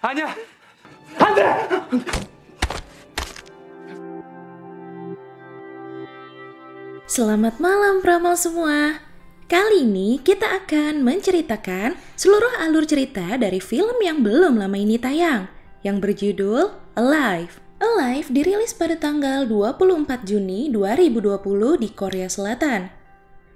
아니야! 안 돼! Selamat malam Pramal semua. Kali ini kita akan menceritakan seluruh alur cerita dari film yang belum lama ini tayang, yang berjudul Alive. Alive dirilis pada tanggal 24 Juni 2020 di Korea Selatan.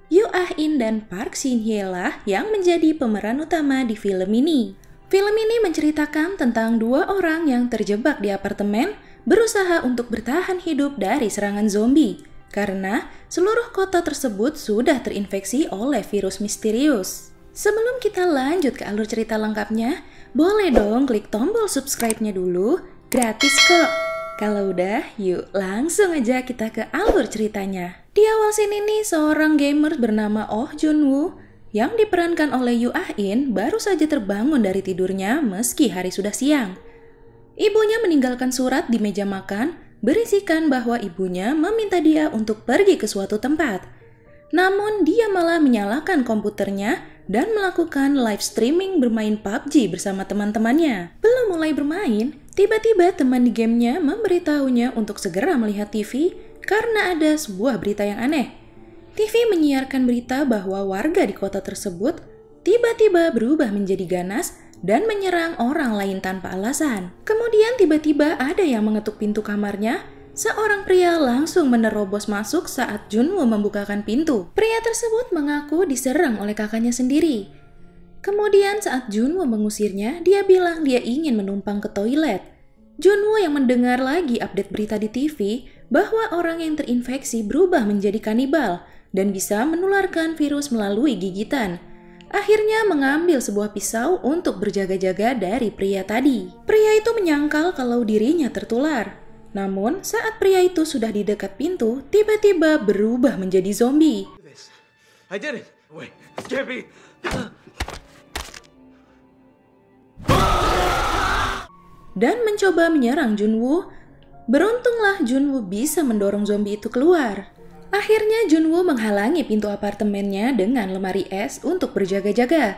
Yoo Ah-in dan Park Shin-hye lah yang menjadi pemeran utama di film ini. Film ini menceritakan tentang dua orang yang terjebak di apartemen berusaha untuk bertahan hidup dari serangan zombie karena seluruh kota tersebut sudah terinfeksi oleh virus misterius. Sebelum kita lanjut ke alur cerita lengkapnya, boleh dong klik tombol subscribe-nya dulu, gratis kok. Kalau udah, yuk langsung aja kita ke alur ceritanya. Di awal scene ini, seorang gamer bernama Oh Jun-woo yang diperankan oleh Yoo Ah-in baru saja terbangun dari tidurnya meski hari sudah siang. Ibunya meninggalkan surat di meja makan berisikan bahwa ibunya meminta dia untuk pergi ke suatu tempat. Namun dia malah menyalakan komputernya dan melakukan live streaming bermain PUBG bersama teman-temannya. Belum mulai bermain, tiba-tiba teman di gamenya memberitahunya untuk segera melihat TV karena ada sebuah berita yang aneh. TV menyiarkan berita bahwa warga di kota tersebut tiba-tiba berubah menjadi ganas dan menyerang orang lain tanpa alasan. Kemudian tiba-tiba ada yang mengetuk pintu kamarnya. Seorang pria langsung menerobos masuk saat Jun-woo membukakan pintu. Pria tersebut mengaku diserang oleh kakaknya sendiri. Kemudian saat Jun-woo mengusirnya, dia bilang dia ingin menumpang ke toilet. Jun-woo yang mendengar lagi update berita di TV bahwa orang yang terinfeksi berubah menjadi kanibal dan bisa menularkan virus melalui gigitan. Akhirnya mengambil sebuah pisau untuk berjaga-jaga dari pria tadi. Pria itu menyangkal kalau dirinya tertular. Namun saat pria itu sudah di dekat pintu, tiba-tiba berubah menjadi zombie. I did it! Wait, Gabby! Dan mencoba menyerang Jun-woo. Beruntunglah Jun-woo bisa mendorong zombie itu keluar. Akhirnya Jun-woo menghalangi pintu apartemennya dengan lemari es untuk berjaga-jaga.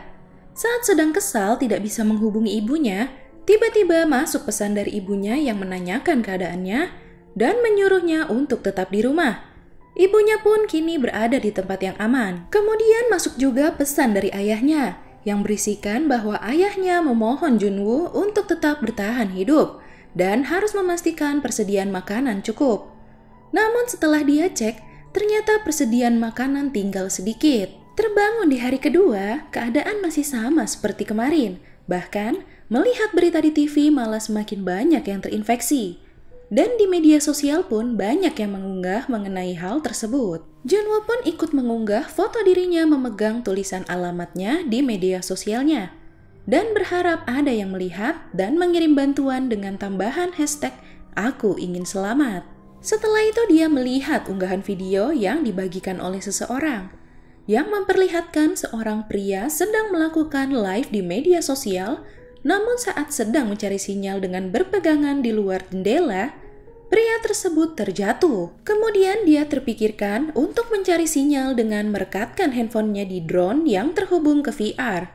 Saat sedang kesal tidak bisa menghubungi ibunya, tiba-tiba masuk pesan dari ibunya yang menanyakan keadaannya dan menyuruhnya untuk tetap di rumah. Ibunya pun kini berada di tempat yang aman. Kemudian masuk juga pesan dari ayahnya yang berisikan bahwa ayahnya memohon Jun-woo untuk tetap bertahan hidup dan harus memastikan persediaan makanan cukup. Namun setelah dia cek, ternyata persediaan makanan tinggal sedikit. Terbangun di hari kedua, keadaan masih sama seperti kemarin. Bahkan, melihat berita di TV malah semakin banyak yang terinfeksi. Dan di media sosial pun banyak yang mengunggah mengenai hal tersebut. Jun-woo pun ikut mengunggah foto dirinya memegang tulisan alamatnya di media sosialnya. Dan berharap ada yang melihat dan mengirim bantuan dengan tambahan hashtag "Aku ingin selamat". Setelah itu dia melihat unggahan video yang dibagikan oleh seseorang yang memperlihatkan seorang pria sedang melakukan live di media sosial, namun saat sedang mencari sinyal dengan berpegangan di luar jendela, pria tersebut terjatuh. Kemudian dia terpikirkan untuk mencari sinyal dengan merekatkan handphonenya di drone yang terhubung ke VR.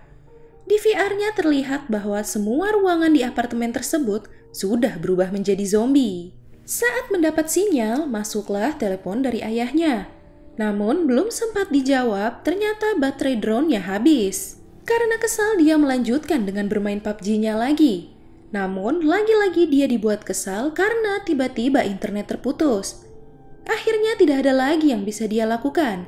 Di VR-nya terlihat bahwa semua ruangan di apartemen tersebut sudah berubah menjadi zombie. Saat mendapat sinyal, masuklah telepon dari ayahnya. Namun belum sempat dijawab, ternyata baterai drone-nya habis. Karena kesal, dia melanjutkan dengan bermain PUBG-nya lagi. Namun lagi-lagi dia dibuat kesal karena tiba-tiba internet terputus. Akhirnya tidak ada lagi yang bisa dia lakukan.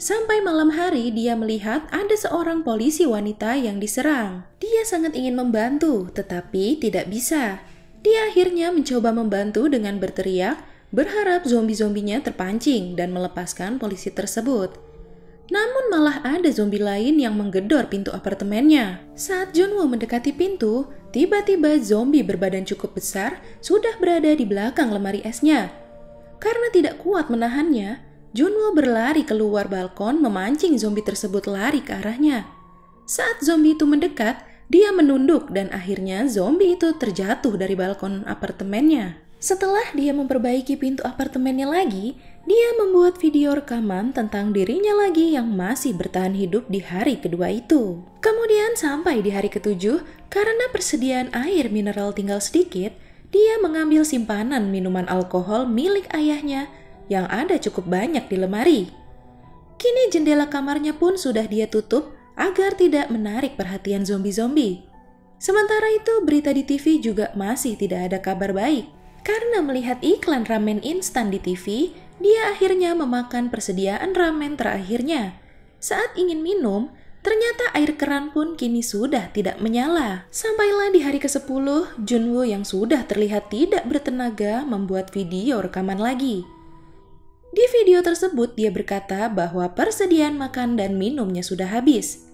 Sampai malam hari dia melihat ada seorang polisi wanita yang diserang. Dia sangat ingin membantu, tetapi tidak bisa. Dia akhirnya mencoba membantu dengan berteriak, berharap zombie-zombinya terpancing dan melepaskan polisi tersebut. Namun malah ada zombie lain yang menggedor pintu apartemennya. Saat Jun-woo mendekati pintu, tiba-tiba zombie berbadan cukup besar sudah berada di belakang lemari esnya. Karena tidak kuat menahannya, Jun-woo berlari keluar balkon memancing zombie tersebut lari ke arahnya. Saat zombie itu mendekat, dia menunduk dan akhirnya zombie itu terjatuh dari balkon apartemennya. Setelah dia memperbaiki pintu apartemennya lagi, dia membuat video rekaman tentang dirinya lagi yang masih bertahan hidup di hari kedua itu. Kemudian sampai di hari ketujuh, karena persediaan air mineral tinggal sedikit, dia mengambil simpanan minuman alkohol milik ayahnya yang ada cukup banyak di lemari. Kini jendela kamarnya pun sudah dia tutup agar tidak menarik perhatian zombie-zombie. Sementara itu, berita di TV juga masih tidak ada kabar baik. Karena melihat iklan ramen instan di TV, dia akhirnya memakan persediaan ramen terakhirnya. Saat ingin minum, ternyata air keran pun kini sudah tidak menyala. Sampailah di hari ke-10, Junwoo yang sudah terlihat tidak bertenaga membuat video rekaman lagi. Di video tersebut dia berkata bahwa persediaan makan dan minumnya sudah habis.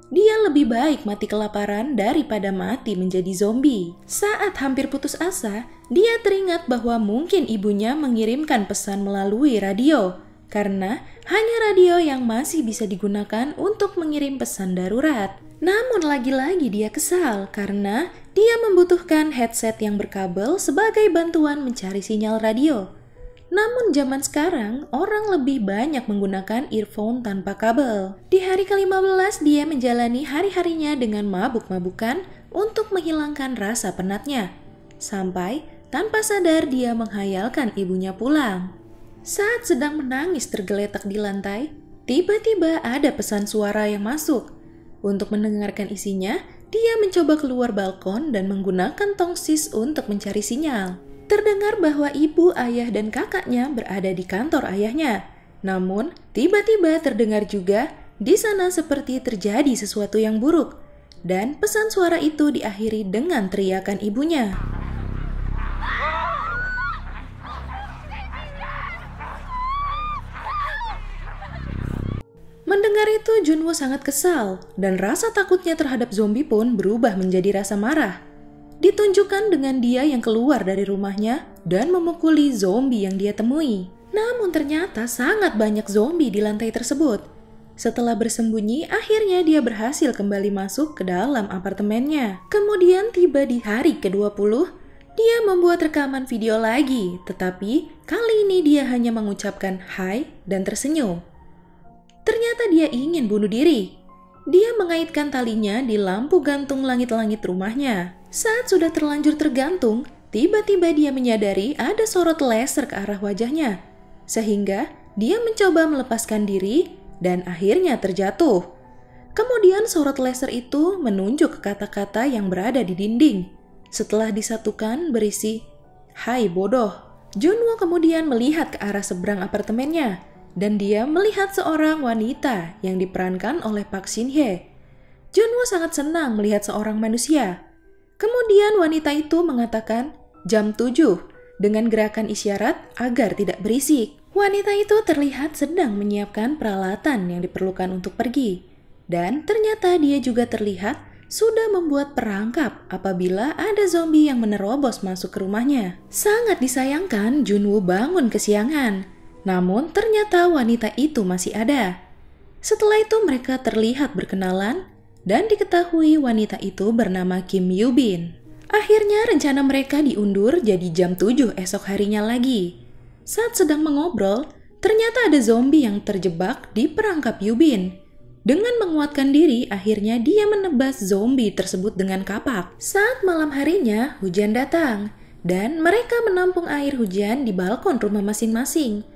Dia lebih baik mati kelaparan daripada mati menjadi zombie. Saat hampir putus asa, dia teringat bahwa mungkin ibunya mengirimkan pesan melalui radio, karena hanya radio yang masih bisa digunakan untuk mengirim pesan darurat. Namun lagi-lagi dia kesal karena dia membutuhkan headset yang berkabel sebagai bantuan mencari sinyal radio. Namun zaman sekarang, orang lebih banyak menggunakan earphone tanpa kabel. Di hari ke-15, dia menjalani hari-harinya dengan mabuk-mabukan untuk menghilangkan rasa penatnya. Sampai, tanpa sadar dia menghayalkan ibunya pulang. Saat sedang menangis tergeletak di lantai, tiba-tiba ada pesan suara yang masuk. Untuk mendengarkan isinya, dia mencoba keluar balkon dan menggunakan tongsis untuk mencari sinyal. Terdengar bahwa ibu, ayah, dan kakaknya berada di kantor ayahnya. Namun, tiba-tiba terdengar juga di sana seperti terjadi sesuatu yang buruk. Dan pesan suara itu diakhiri dengan teriakan ibunya. Mendengar itu, Junwoo sangat kesal, dan rasa takutnya terhadap zombie pun berubah menjadi rasa marah. Ditunjukkan dengan dia yang keluar dari rumahnya dan memukuli zombie yang dia temui. Namun ternyata sangat banyak zombie di lantai tersebut. Setelah bersembunyi, akhirnya dia berhasil kembali masuk ke dalam apartemennya. Kemudian tiba di hari ke-20, dia membuat rekaman video lagi, tetapi kali ini dia hanya mengucapkan hai dan tersenyum. Ternyata dia ingin bunuh diri. Dia mengaitkan talinya di lampu gantung langit-langit rumahnya. Saat sudah terlanjur tergantung, tiba-tiba dia menyadari ada sorot laser ke arah wajahnya. Sehingga dia mencoba melepaskan diri dan akhirnya terjatuh. Kemudian sorot laser itu menunjuk ke kata-kata yang berada di dinding. Setelah disatukan berisi, "Hai bodoh." Junwoo kemudian melihat ke arah seberang apartemennya. Dan dia melihat seorang wanita yang diperankan oleh Park Shin-hye. Junwoo sangat senang melihat seorang manusia. Kemudian wanita itu mengatakan jam 7 dengan gerakan isyarat agar tidak berisik. Wanita itu terlihat sedang menyiapkan peralatan yang diperlukan untuk pergi. Dan ternyata dia juga terlihat sudah membuat perangkap apabila ada zombie yang menerobos masuk ke rumahnya. Sangat disayangkan Junwoo bangun kesiangan. Namun ternyata wanita itu masih ada. Setelah itu mereka terlihat berkenalan dan diketahui wanita itu bernama Kim Yoo-bin. Akhirnya rencana mereka diundur jadi jam 7 esok harinya lagi. Saat sedang mengobrol, ternyata ada zombie yang terjebak di perangkap Yoo-bin. Dengan menguatkan diri, akhirnya dia menebas zombie tersebut dengan kapak. Saat malam harinya, hujan datang dan mereka menampung air hujan di balkon rumah masing-masing.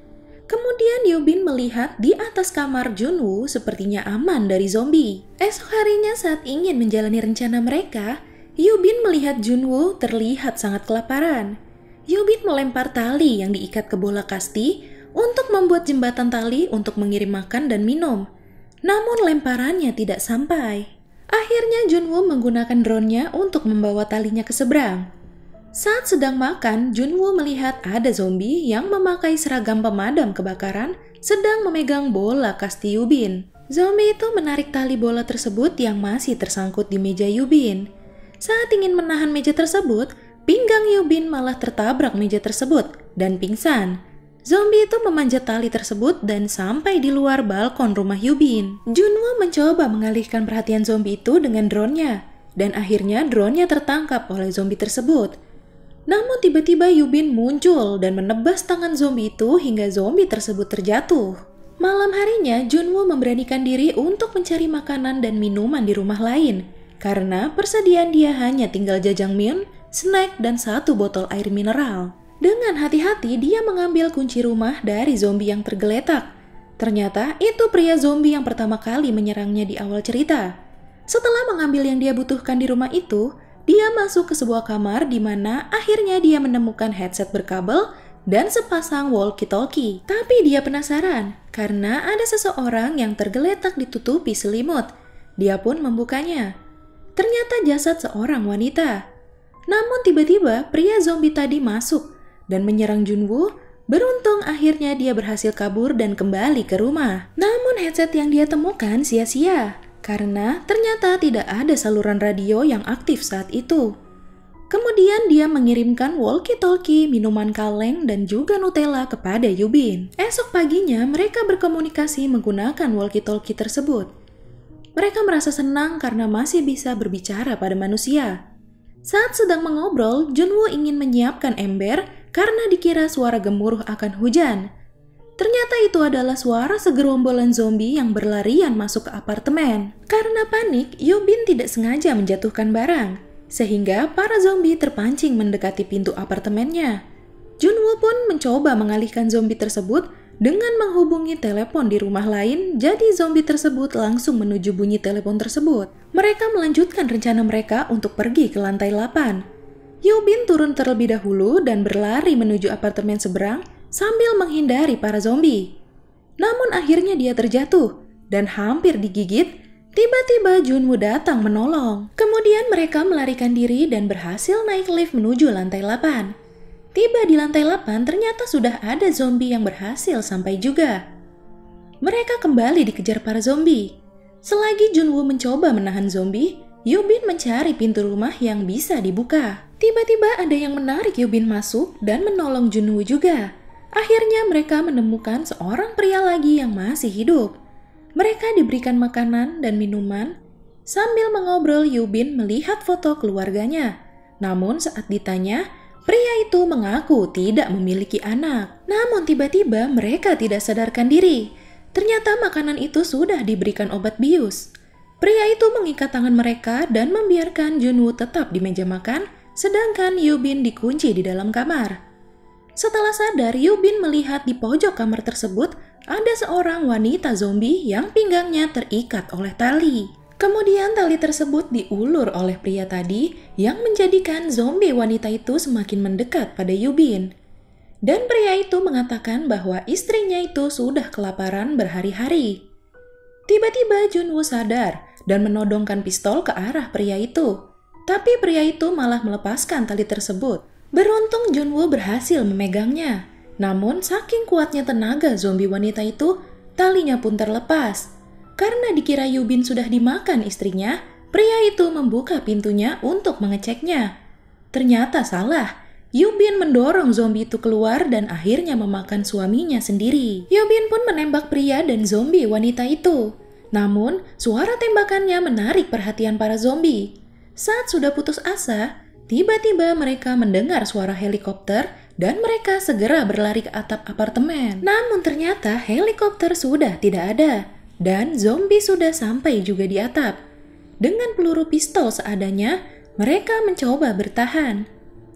Kemudian Yoo-bin melihat di atas kamar Junwoo sepertinya aman dari zombie. Esok harinya saat ingin menjalani rencana mereka, Yoo-bin melihat Junwoo terlihat sangat kelaparan. Yoo-bin melempar tali yang diikat ke bola kasti untuk membuat jembatan tali untuk mengirim makan dan minum. Namun lemparannya tidak sampai. Akhirnya Junwoo menggunakan drone-nya untuk membawa talinya ke seberang. Saat sedang makan, Junwoo melihat ada zombie yang memakai seragam pemadam kebakaran sedang memegang bola kasti Yoo-bin. Zombie itu menarik tali bola tersebut yang masih tersangkut di meja Yoo-bin. Saat ingin menahan meja tersebut, pinggang Yoo-bin malah tertabrak meja tersebut dan pingsan. Zombie itu memanjat tali tersebut dan sampai di luar balkon rumah Yoo-bin. Junwoo mencoba mengalihkan perhatian zombie itu dengan drone-nya, dan akhirnya drone-nya tertangkap oleh zombie tersebut. Namun tiba-tiba Yubin muncul dan menebas tangan zombie itu hingga zombie tersebut terjatuh. Malam harinya, Junwoo memberanikan diri untuk mencari makanan dan minuman di rumah lain. Karena persediaan dia hanya tinggal jajangmyeon, snack, dan 1 botol air mineral. Dengan hati-hati, dia mengambil kunci rumah dari zombie yang tergeletak. Ternyata itu pria zombie yang pertama kali menyerangnya di awal cerita. Setelah mengambil yang dia butuhkan di rumah itu, dia masuk ke sebuah kamar di mana akhirnya dia menemukan headset berkabel dan sepasang walkie-talkie. Tapi dia penasaran karena ada seseorang yang tergeletak ditutupi selimut. Dia pun membukanya. Ternyata jasad seorang wanita. Namun tiba-tiba pria zombie tadi masuk dan menyerang Junwoo. Beruntung akhirnya dia berhasil kabur dan kembali ke rumah. Namun headset yang dia temukan sia-sia karena ternyata tidak ada saluran radio yang aktif saat itu. Kemudian dia mengirimkan walkie-talkie, minuman kaleng, dan juga Nutella kepada Yubin. Esok paginya mereka berkomunikasi menggunakan walkie-talkie tersebut. Mereka merasa senang karena masih bisa berbicara pada manusia. Saat sedang mengobrol, Junwoo ingin menyiapkan ember karena dikira suara gemuruh akan hujan. Ternyata itu adalah suara segerombolan zombie yang berlarian masuk ke apartemen. Karena panik, Yubin tidak sengaja menjatuhkan barang. Sehingga para zombie terpancing mendekati pintu apartemennya. Junwoo pun mencoba mengalihkan zombie tersebut dengan menghubungi telepon di rumah lain, jadi zombie tersebut langsung menuju bunyi telepon tersebut. Mereka melanjutkan rencana mereka untuk pergi ke lantai 8. Yubin turun terlebih dahulu dan berlari menuju apartemen seberang sambil menghindari para zombie. Namun akhirnya dia terjatuh dan hampir digigit. Tiba-tiba Junwoo datang menolong. Kemudian mereka melarikan diri dan berhasil naik lift menuju lantai 8. Tiba di lantai 8 ternyata sudah ada zombie yang berhasil sampai juga. Mereka kembali dikejar para zombie. Selagi Junwoo mencoba menahan zombie, Yubin mencari pintu rumah yang bisa dibuka. Tiba-tiba ada yang menarik Yubin masuk dan menolong Junwoo juga. Akhirnya mereka menemukan seorang pria lagi yang masih hidup. Mereka diberikan makanan dan minuman. Sambil mengobrol, Yubin melihat foto keluarganya. Namun saat ditanya, pria itu mengaku tidak memiliki anak. Namun tiba-tiba mereka tidak sadarkan diri. Ternyata makanan itu sudah diberikan obat bius. Pria itu mengikat tangan mereka dan membiarkan Junwoo tetap di meja makan, sedangkan Yubin dikunci di dalam kamar. Setelah sadar, Yubin melihat di pojok kamar tersebut ada seorang wanita zombie yang pinggangnya terikat oleh tali. Kemudian tali tersebut diulur oleh pria tadi yang menjadikan zombie wanita itu semakin mendekat pada Yubin. Dan pria itu mengatakan bahwa istrinya itu sudah kelaparan berhari-hari. Tiba-tiba Junwoo sadar dan menodongkan pistol ke arah pria itu. Tapi pria itu malah melepaskan tali tersebut. Beruntung Junwoo berhasil memegangnya. Namun saking kuatnya tenaga zombie wanita itu, talinya pun terlepas. Karena dikira Yubin sudah dimakan istrinya, pria itu membuka pintunya untuk mengeceknya. Ternyata salah. Yubin mendorong zombie itu keluar dan akhirnya memakan suaminya sendiri. Yubin pun menembak pria dan zombie wanita itu. Namun, suara tembakannya menarik perhatian para zombie. Saat sudah putus asa, tiba-tiba mereka mendengar suara helikopter dan mereka segera berlari ke atap apartemen. Namun ternyata helikopter sudah tidak ada dan zombie sudah sampai juga di atap. Dengan peluru pistol seadanya, mereka mencoba bertahan.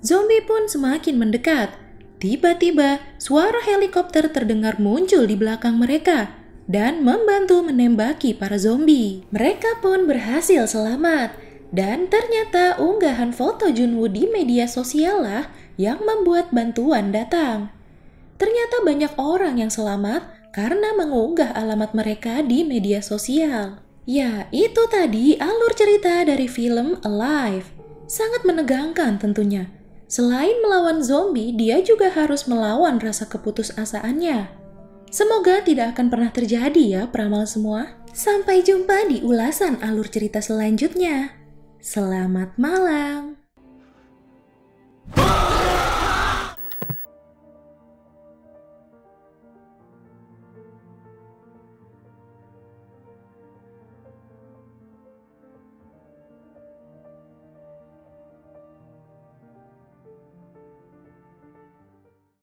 Zombie pun semakin mendekat. Tiba-tiba suara helikopter terdengar muncul di belakang mereka dan membantu menembaki para zombie. Mereka pun berhasil selamat. Dan ternyata unggahan foto Junwoo di media sosial lah yang membuat bantuan datang. Ternyata banyak orang yang selamat karena mengunggah alamat mereka di media sosial. Ya, itu tadi alur cerita dari film Alive. Sangat menegangkan tentunya. Selain melawan zombie, dia juga harus melawan rasa keputusasaannya. Semoga tidak akan pernah terjadi ya peramal semua. Sampai jumpa di ulasan alur cerita selanjutnya. Selamat malam.